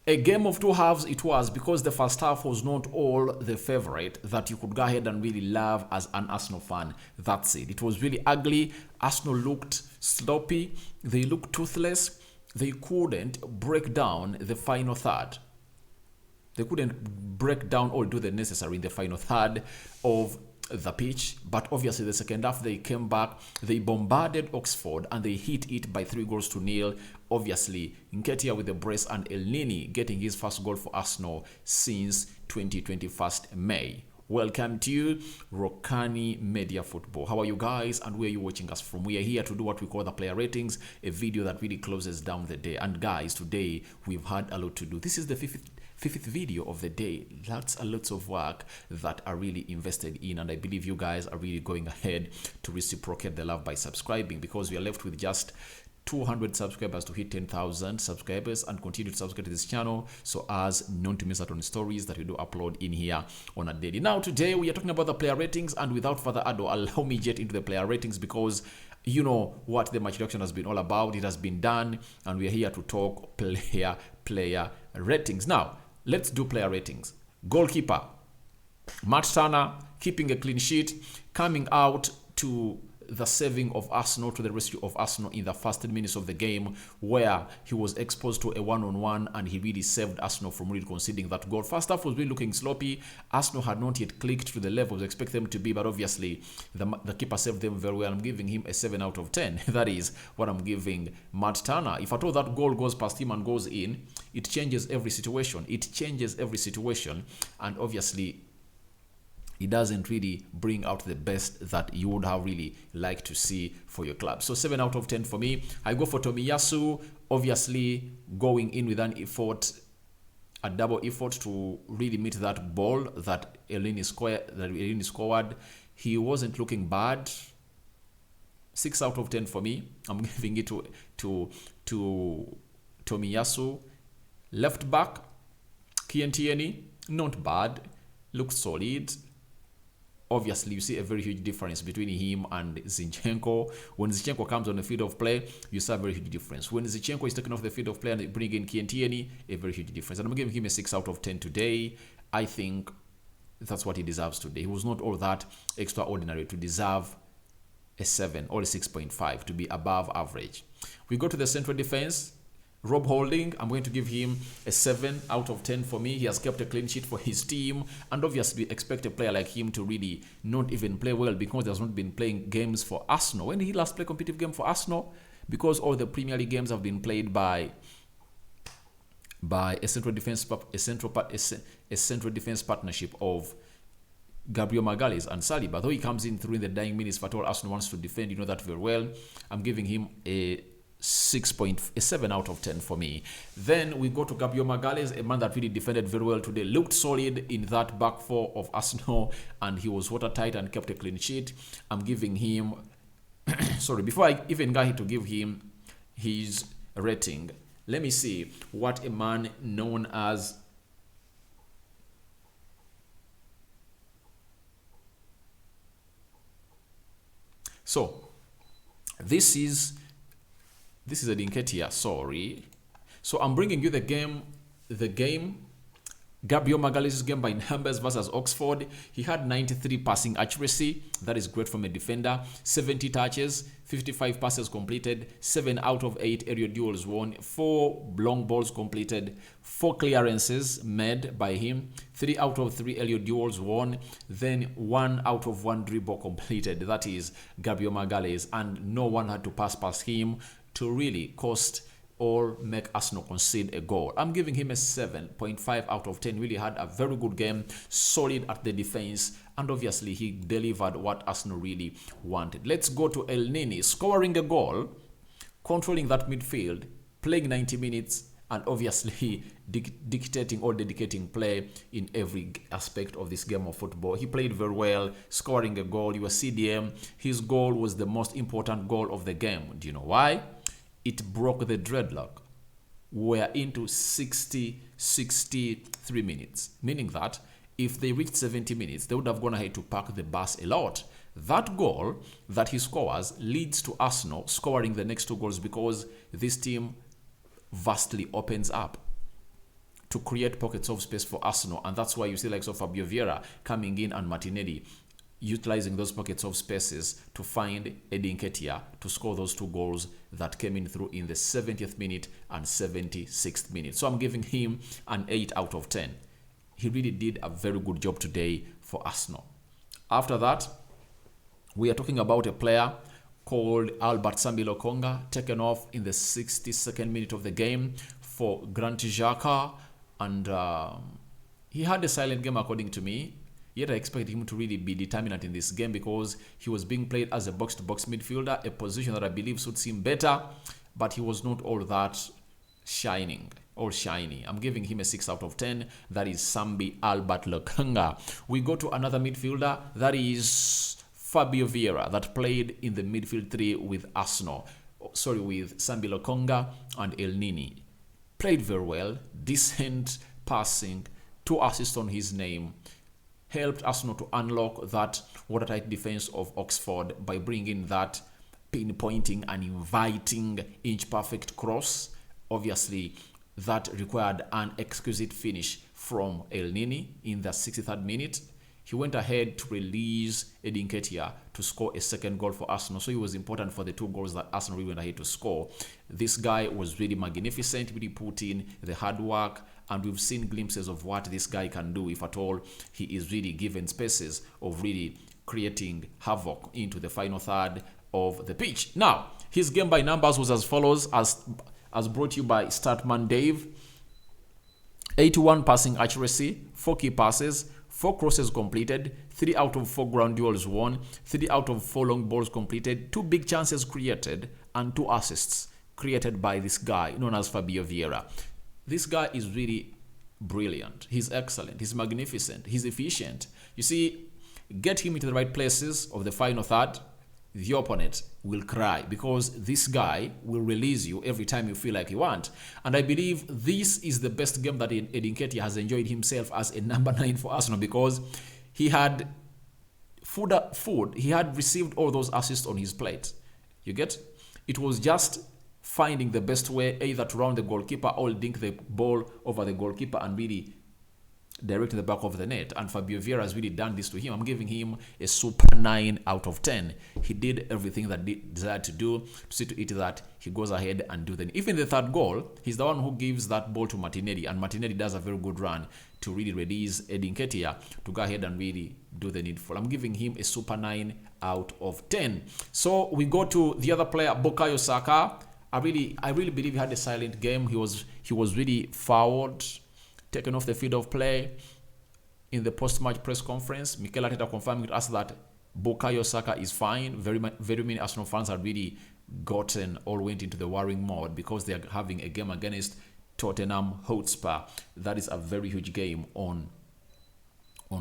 A game of two halves it was, because the first half was not all the favorite that you could go ahead and really love as an Arsenal fan. That's it. It was really ugly. Arsenal looked sloppy. They looked toothless. They couldn't break down the final third. They couldn't break down or do the necessary in the final third of the pitch, but obviously the second half they came back, they bombarded Oxford and they hit it by 3-0. Obviously Nketiah with the brace and El Nini getting his first goal for Arsenal since 2021 May. Welcome to Rokani Media Football. How are you guys and where are you watching us from? We are here to do what we call the player ratings, a video that really closes down the day. And guys, today we've had a lot to do. This is the fifth video of the day. That's a lot of work that are really invested in, and I believe you guys are really going ahead to reciprocate the love by subscribing, because we are left with just 200 subscribers to hit 10,000 subscribers, and continue to subscribe to this channel so as not to miss out on stories that we do upload in here on a daily. Now today we are talking about the player ratings, and without further ado, allow me get into the player ratings, because you know what the match reaction has been all about. It has been done and we are here to talk player ratings. Now let's do player ratings. Goalkeeper, Matt Turner, keeping a clean sheet, coming out to the saving of Arsenal, to the rescue of Arsenal in the first 10 minutes of the game, where he was exposed to a one-on-one and he really saved Arsenal from really conceding that goal. First half was really looking sloppy. Arsenal had not yet clicked to the levels I expect them to be, but obviously the keeper saved them very well. I'm giving him a 7 out of 10. That is what I'm giving Matt Turner. If at all that goal goes past him and goes in, it changes every situation. It changes every situation, and obviously it doesn't really bring out the best that you would have really liked to see for your club. So 7 out of 10 for me. I go for Tomiyasu, obviously going in with an effort, a double effort to really meet that ball that Elneny scored. He wasn't looking bad. 6 out of 10 for me. I'm giving it to Tomiyasu. Left back, Nketiah, not bad, looks solid. Obviously, you see a very huge difference between him and Zinchenko. When Zinchenko comes on the field of play, you see a very huge difference. When Zinchenko is taken off the field of play and bring in Nketiah, a very huge difference. And I'm giving him a 6 out of 10 today. I think that's what he deserves today. He was not all that extraordinary to deserve a 7 or a 6.5 to be above average. We go to the central defense. Rob Holding, I'm going to give him a 7 out of 10 for me. He has kept a clean sheet for his team, and obviously expect a player like him to really not even play well, because he has not been playing games for Arsenal. When did he last play a competitive game for Arsenal? Because all the Premier League games have been played by a central defense partnership of Gabriel Magalhaes and Saliba. Though he comes in through in the dying minutes for all Arsenal wants to defend, you know that very well. I'm giving him a 7 out of 10 for me. Then we go to Gabriel Magalhaes, a man that really defended very well today, looked solid in that back four of Arsenal, and he was watertight and kept a clean sheet. I'm giving him sorry, before I even got to give him his rating, let me see what a man known as this is a Nketiah, sorry. So I'm bringing you the game, Gabriel Magalhaes' game by numbers versus Oxford. He had 93 passing accuracy. That is great from a defender. 70 touches, 55 passes completed, 7 out of 8 aerial duels won, 4 long balls completed, 4 clearances made by him, 3 out of 3 aerial duels won, then 1 out of 1 dribble completed. That is Gabriel Magalhaes, and no one had to pass past him to really cost or make Arsenal concede a goal. I'm giving him a 7.5 out of 10. Really had a very good game, solid at the defense, and obviously he delivered what Arsenal really wanted. Let's go to El Nini, scoring a goal, controlling that midfield, playing 90 minutes, and obviously dictating or dedicating play in every aspect of this game of football. He played very well, scoring a goal. You were CDM. His goal was the most important goal of the game. Do you know why? It broke the dreadlock. We're into 63 minutes, meaning that if they reached 70 minutes, they would have gone ahead to park the bus a lot. That goal that he scores leads to Arsenal scoring the next 2 goals, because this team vastly opens up. to create pockets of space for Arsenal. And that's why you see like Fabio Vieira coming in and Martinelli utilizing those pockets of spaces to find Nketiah to score those 2 goals that came in through in the 70th minute and 76th minute. So I'm giving him an 8 out of 10. He really did a very good job today for Arsenal. After that, we are talking about a player called Albert Sambi Lokonga, taken off in the 62nd minute of the game for Granit Xhaka, and he had a silent game according to me. Yet I expected him to really be determinant in this game because he was being played as a box-to-box midfielder, a position that I believe suits him better, but he was not all that shiny. I'm giving him a 6 out of 10. That is Sambi Albert Lokonga. We go to another midfielder, that is Fabio Vieira, that played in the midfield 3 with Arsenal. With Sambi Lokonga and El Nini. Played very well, decent passing, 2 assists on his name. Helped Arsenal to unlock that watertight defense of Oxford by bringing that pinpointing and inviting inch-perfect cross. Obviously, that required an exquisite finish from El Nini in the 63rd minute. He went ahead to release Nketiah to score a second goal for Arsenal. So he was important for the 2 goals that Arsenal really went ahead to score. This guy was really magnificent, really put in the hard work, and we've seen glimpses of what this guy can do if at all he is really given spaces of really creating havoc into the final third of the pitch. Now, his game by numbers was as follows, as brought to you by Statman Dave. 81 passing accuracy, 4 key passes, 4 crosses completed, 3 out of 4 ground duels won, 3 out of 4 long balls completed, 2 big chances created, and 2 assists created by this guy known as Fabio Vieira. This guy is really brilliant. He's excellent. He's magnificent. He's efficient. You see, get him into the right places of the final third, the opponent will cry because this guy will release you every time you feel like you want. And I believe this is the best game that Nketiah has enjoyed himself as a number 9 for Arsenal because he had he had received all those assists on his plate. You get? It was just finding the best way either to round the goalkeeper or dink the ball over the goalkeeper and really direct to the back of the net. And Fabio Vieira has really done this to him. I'm giving him a super 9 out of 10. He did everything that he desired to do to see to it that he goes ahead and do the... Even the third goal, he's the one who gives that ball to Martinelli, and Martinelli does a very good run to really release Nketiah to go ahead and really do the needful. I'm giving him a super 9 out of 10. So we go to the other player, Bukayo Saka. I really believe he had a silent game. He was really fouled, taken off the field of play. In the post-match press conference, Mikel Arteta confirmed with us that Bukayo Saka is fine. Very many Arsenal fans had really went into the worrying mode because they are having a game against Tottenham Hotspur. That is a very huge game on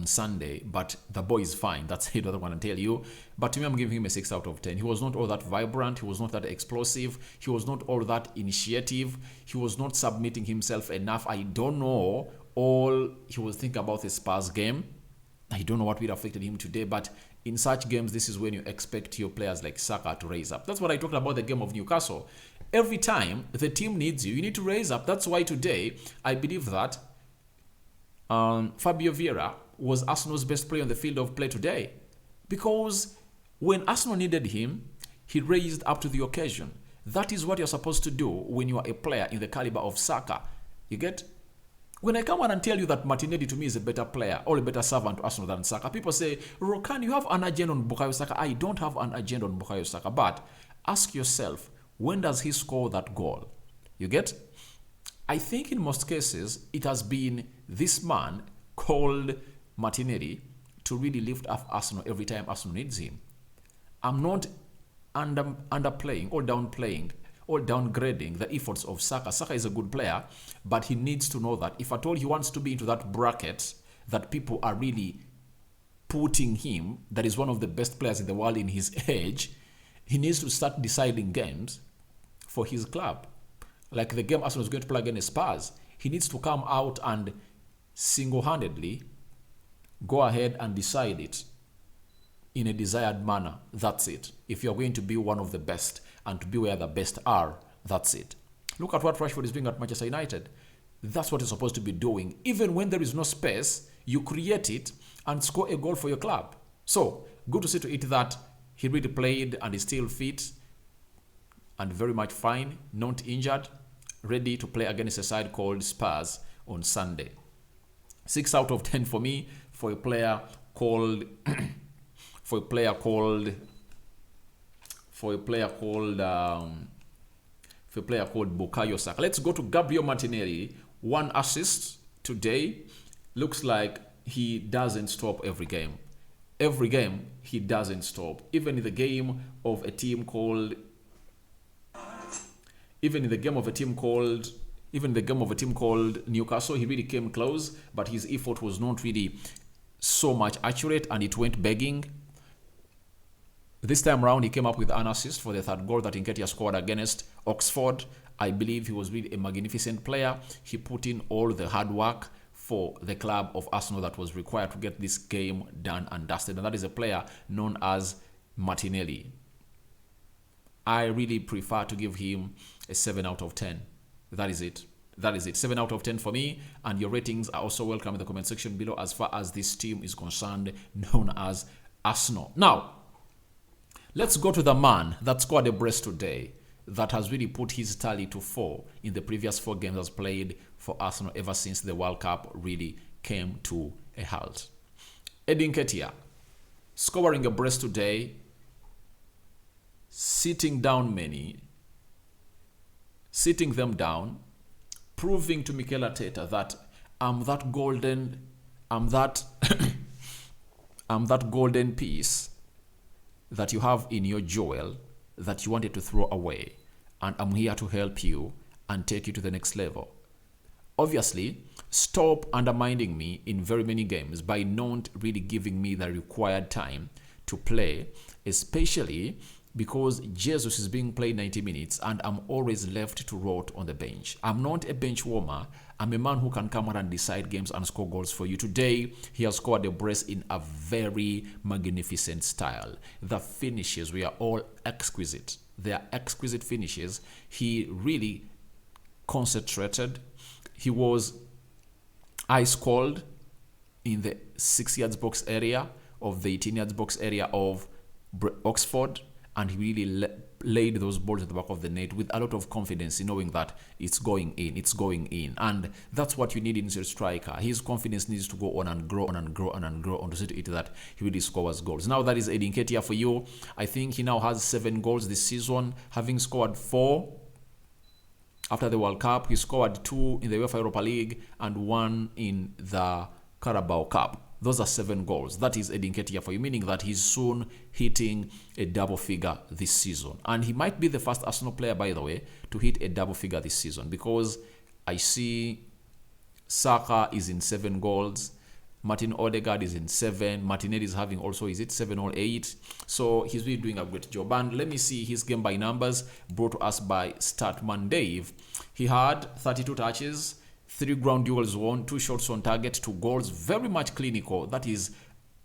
Sunday, but the boy is fine. That's it, what I want to tell you. But to me, I'm giving him a 6 out of 10. He was not all that vibrant. He was not that explosive. He was not all that initiative. He was not submitting himself enough. I don't know all he was thinking about the Spurs game. I don't know what really affected him today, but in such games, this is when you expect your players like Saka to raise up. That's what I talked about the game of Newcastle. Every time the team needs you, you need to raise up. That's why today, I believe that Fabio Vieira was Arsenal's best player on the field of play today. Because when Arsenal needed him, he raised up to the occasion. That is what you're supposed to do when you are a player in the caliber of Saka. You get? When I come on and tell you that Martinelli to me is a better player or a better servant to Arsenal than Saka, people say, Rokani, you have an agenda on Bukayo Saka. I don't have an agenda on Bukayo Saka. But ask yourself, when does he score that goal? You get? I think in most cases, it has been this man called Martinelli to really lift up Arsenal every time Arsenal needs him. I'm not underplaying or downplaying or downgrading the efforts of Saka. Saka is a good player, but he needs to know that if at all he wants to be into that bracket that people are really putting him, that is one of the best players in the world in his age, he needs to start deciding games for his club. Like the game Arsenal is going to play against Spurs, he needs to come out and single-handedly go ahead and decide it in a desired manner. That's it. If you're going to be one of the best and to be where the best are, that's it. Look at what Rashford is doing at Manchester United. That's what you're supposed to be doing. Even when there is no space, you create it and score a goal for your club. So, good to see to it that he really played and is still fit and very much fine, not injured, ready to play against a side called Spurs on Sunday. 6 out of 10 for me for a player called Bukayo Saka. Let's go to Gabriel Martinelli. 1 assist today. Looks like he doesn't stop every game. Every game he doesn't stop. Even in the game of a team called Newcastle, he really came close, but his effort was not really so much accurate and it went begging. This time around, he came up with an assist for the 3rd goal that Nketiah scored against Oxford. I believe he was really a magnificent player. He put in all the hard work for the club of Arsenal that was required to get this game done and dusted. And that is a player known as Martinelli. I really prefer to give him a 7 out of 10. That is it. 7 out of 10 for me. And your ratings are also welcome in the comment section below as far as this team is concerned, known as Arsenal. Now, let's go to the man that scored a brace today, that has really put his tally to 4 in the previous 4 games that's played for Arsenal ever since the World Cup really came to a halt. Nketiah scoring a brace today, sitting them down, proving to Mikel Arteta that I'm that golden piece that you have in your jewel that you wanted to throw away, and I'm here to help you and take you to the next level. Obviously, stop undermining me in very many games by not really giving me the required time to play, especially because Jesus is being played 90 minutes and I'm always left to rot on the bench. I'm not a bench warmer. I'm a man who can come out and decide games and score goals for you. Today, he has scored a brace in a very magnificent style. The finishes were all exquisite. They are exquisite finishes. He really concentrated. He was ice cold in the 6 yards box area of the 18 yards box area of Oxford, and he really laid those balls at the back of the net with a lot of confidence, knowing that it's going in. And that's what you need in your striker. His confidence needs to go on and grow on to see to it that he really scores goals. Now that is Nketiah for you. I think he now has 7 goals this season, having scored 4 after the World Cup. He scored 2 in the UEFA Europa League and 1 in the Carabao Cup. Those are 7 goals. That is Nketiah for you, meaning that he's soon hitting a double figure this season. And he might be the first Arsenal player, by the way, to hit a double figure this season, because I see Saka is in 7 goals. Martin Odegaard is in 7. Martinelli is having also, is it 7 or 8? So he's really doing a great job. And let me see his game by numbers brought to us by Statman Dave. He had 32 touches, 3 ground duels won, 2 shots on target, 2 goals, very much clinical. That is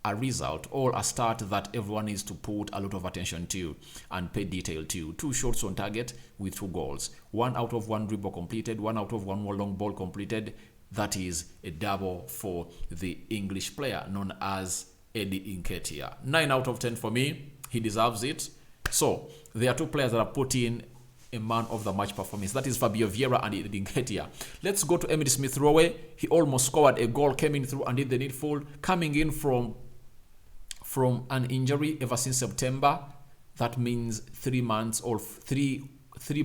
a result or a start that everyone needs to put a lot of attention to and pay detail to. 2 shots on target with 2 goals. 1 out of 1 dribble completed, 1 out of 1 more long ball completed. That is a double for the English player known as Nketiah. 9 out of 10 for me. He deserves it. So there are 2 players that have put in a man of the match performance. That is Fabio Vieira and Nketiah. Let's go to Emile Smith-Rowe. He almost scored a goal, came in through and did the needful, coming in from an injury ever since September. That means 3 months or 3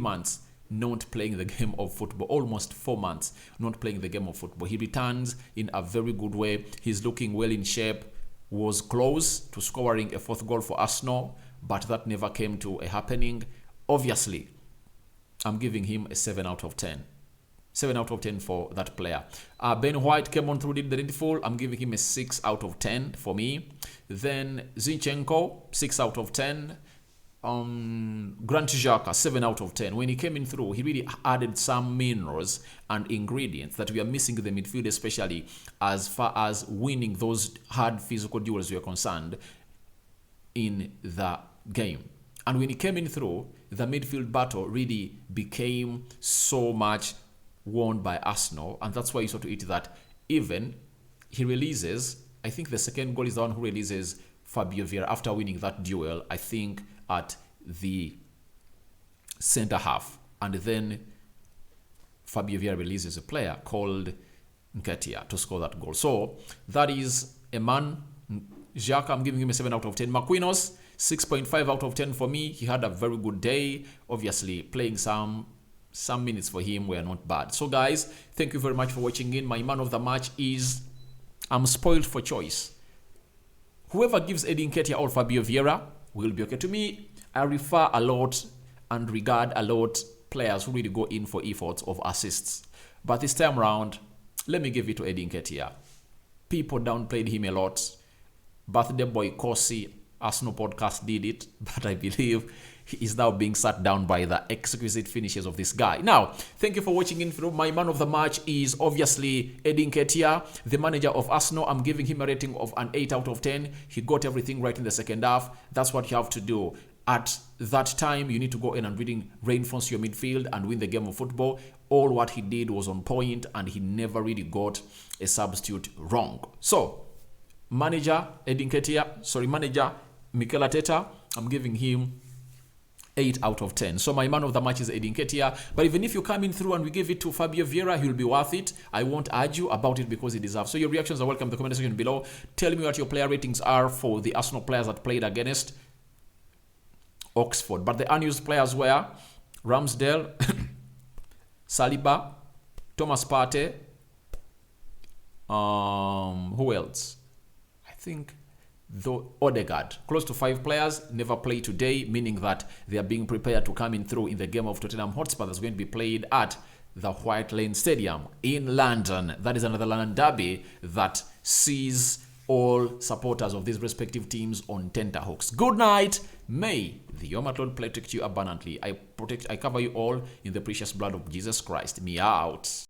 months not playing the game of football, almost 4 months not playing the game of football. He returns in a very good way. He's looking well in shape, was close to scoring a 4th goal for Arsenal, but that never came to a happening. Obviously, I'm giving him a 7 out of 10. 7 out of 10 for that player. Ben White came on through, did the needful. I'm giving him a 6 out of 10 for me. Then Zinchenko, 6 out of 10. Grant Xhaka, 7 out of 10. When he came in through, he really added some minerals and ingredients that we are missing in the midfield, especially as far as winning those hard physical duels we are concerned in the game. And when he came in through, the midfield battle really became so much won by Arsenal, and that's why you saw to it that even he releases, I think the second goal is the one who releases Fabio Vieira after winning that duel, I think at the center half, and then Fabio Vieira releases a player called Nketiah to score that goal. So that is a man. Jacques, I'm giving him a 7 out of 10. Marquinhos, 6.5 out of 10 for me. He had a very good day. Obviously, playing some minutes for him were not bad. So guys, thank you very much for watching in. My man of the match is, I'm spoiled for choice. Whoever gives Eddie Nketiah or Fabio Vieira will be okay. To me, I refer a lot and regard a lot players who really go in for efforts of assists. But this time around, let me give it to Eddie Nketiah. People downplayed him a lot. Birthday boy Kosi, Arsenal podcast did it, but I believe he is now being sat down by the exquisite finishes of this guy. Now, thank you for watching in through. My man of the match is obviously Eddie Nketiah, the manager of Arsenal. I'm giving him a rating of an 8 out of 10. He got everything right in the second half. That's what you have to do. At that time, you need to go in and really reinforce your midfield and win the game of football. All what he did was on point, and he never really got a substitute wrong. So, manager Mikel Arteta, I'm giving him 8 out of 10. So my man of the match is Eddie Nketiah. But even if you come in through and we give it to Fabio Vieira, he'll be worth it. I won't argue about it because he deserves. So your reactions are welcome in the comment section below. Tell me what your player ratings are for the Arsenal players that played against Oxford. But the unused players were Ramsdale, Saliba, Thomas Partey, who else? I think Odegaard. Close to 5 players never played today, meaning that they are being prepared to come in through in the game of Tottenham Hotspur that's going to be played at the White Lane Stadium in London. That is another London derby that sees all supporters of these respective teams on tenterhooks. Good night. May the Almighty Lord protect you abundantly. I cover you all in the precious blood of Jesus Christ. Me out.